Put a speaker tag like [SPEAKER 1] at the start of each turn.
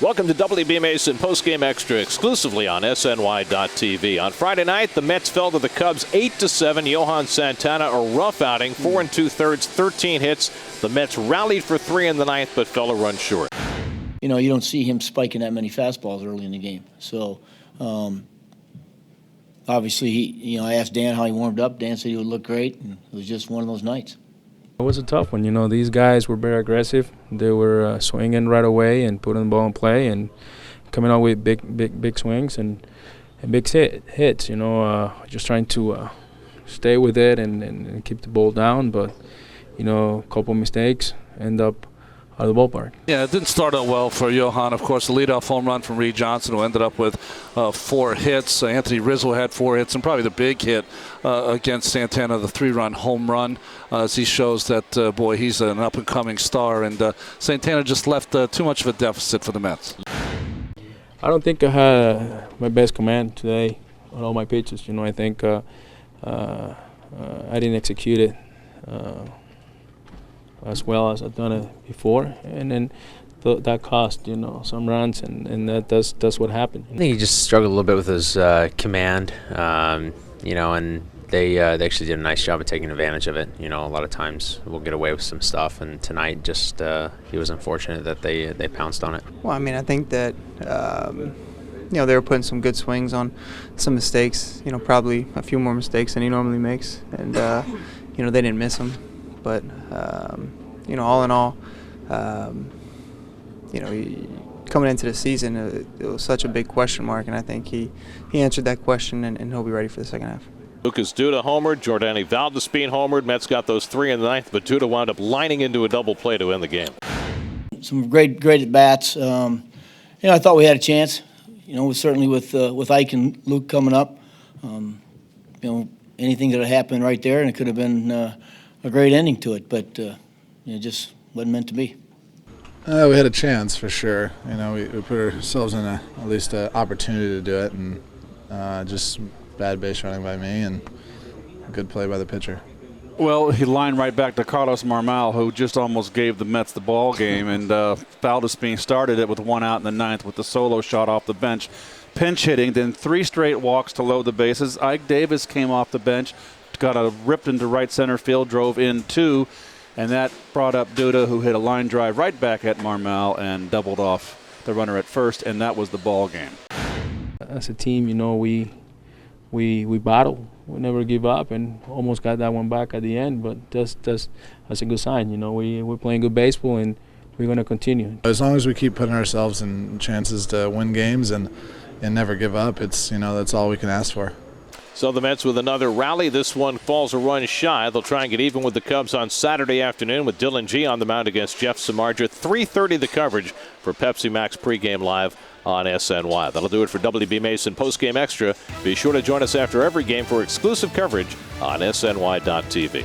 [SPEAKER 1] Welcome to WB Mason Postgame Extra exclusively on SNY.TV. On Friday night, the Mets fell to the Cubs 8-7. Johan Santana, a rough outing, 4 2/3, 13 hits. The Mets rallied for 3 in the ninth, but fell a run short.
[SPEAKER 2] You know, you don't see him spiking that many fastballs early in the game. So, obviously, I asked Dan how he warmed up. Dan said he would look great, and it was just one of those nights.
[SPEAKER 3] It was a tough one. These guys were very aggressive. They were swinging right away and putting the ball in play and coming out with big swings and big hits. Just trying to stay with it and keep the ball down. But, a couple mistakes, end up out of the ballpark.
[SPEAKER 4] Yeah, it didn't start out well for Johan. Of course, the leadoff home run from Reed Johnson, who ended up with 4 hits. Anthony Rizzo had 4 hits, and probably the big hit against Santana, the 3-run home run, as he shows that, he's an up-and-coming star. And Santana just left too much of a deficit for the Mets.
[SPEAKER 3] I don't think I had my best command today on all my pitches. I think I didn't execute it as well as I've done it before, and then that cost some runs, and that's what happened.
[SPEAKER 5] I think he just struggled a little bit with his command, and they actually did a nice job of taking advantage of it. A lot of times we'll get away with some stuff, and tonight just he was unfortunate that they pounced on it.
[SPEAKER 6] Well, I think that they were putting some good swings on some mistakes. Probably a few more mistakes than he normally makes, and they didn't miss them. But, all in all, coming into the season, it was such a big question mark, and I think he answered that question, and he'll be ready for the second half.
[SPEAKER 1] Lucas Duda homered, Jordany Valdespin homered. Mets got those 3 in the ninth, but Duda wound up lining into a double play to end the game.
[SPEAKER 2] Some great at-bats. I thought we had a chance, certainly with Ike and Luke coming up. Anything that had happened right there, and it could have been a great ending to it, but it just wasn't meant to be.
[SPEAKER 7] We had a chance for sure. We put ourselves in at least an opportunity to do it, and just bad base running by me and a good play by the pitcher.
[SPEAKER 4] Well, he lined right back to Carlos Marmol, who just almost gave the Mets the ball game, and Valdespin started it with 1 out in the ninth with the solo shot off the bench. Pinch hitting, then 3 straight walks to load the bases. Ike Davis came off the bench, got ripped into right center field, drove in 2, and that brought up Duda, who hit a line drive right back at Marmol and doubled off the runner at first, and that was the ball game.
[SPEAKER 3] As a team, we battle. We never give up, and almost got that one back at the end. But that's a good sign. We're playing good baseball, and we're going to continue.
[SPEAKER 7] As long as we keep putting ourselves in chances to win games and never give up, that's all we can ask for.
[SPEAKER 1] So the Mets with another rally. This one falls a run shy. They'll try and get even with the Cubs on Saturday afternoon with Dylan G on the mound against Jeff Samardzija. 3:30 the coverage for Pepsi Max pregame live on SNY. That'll do it for WB Mason Postgame Extra. Be sure to join us after every game for exclusive coverage on SNY.TV.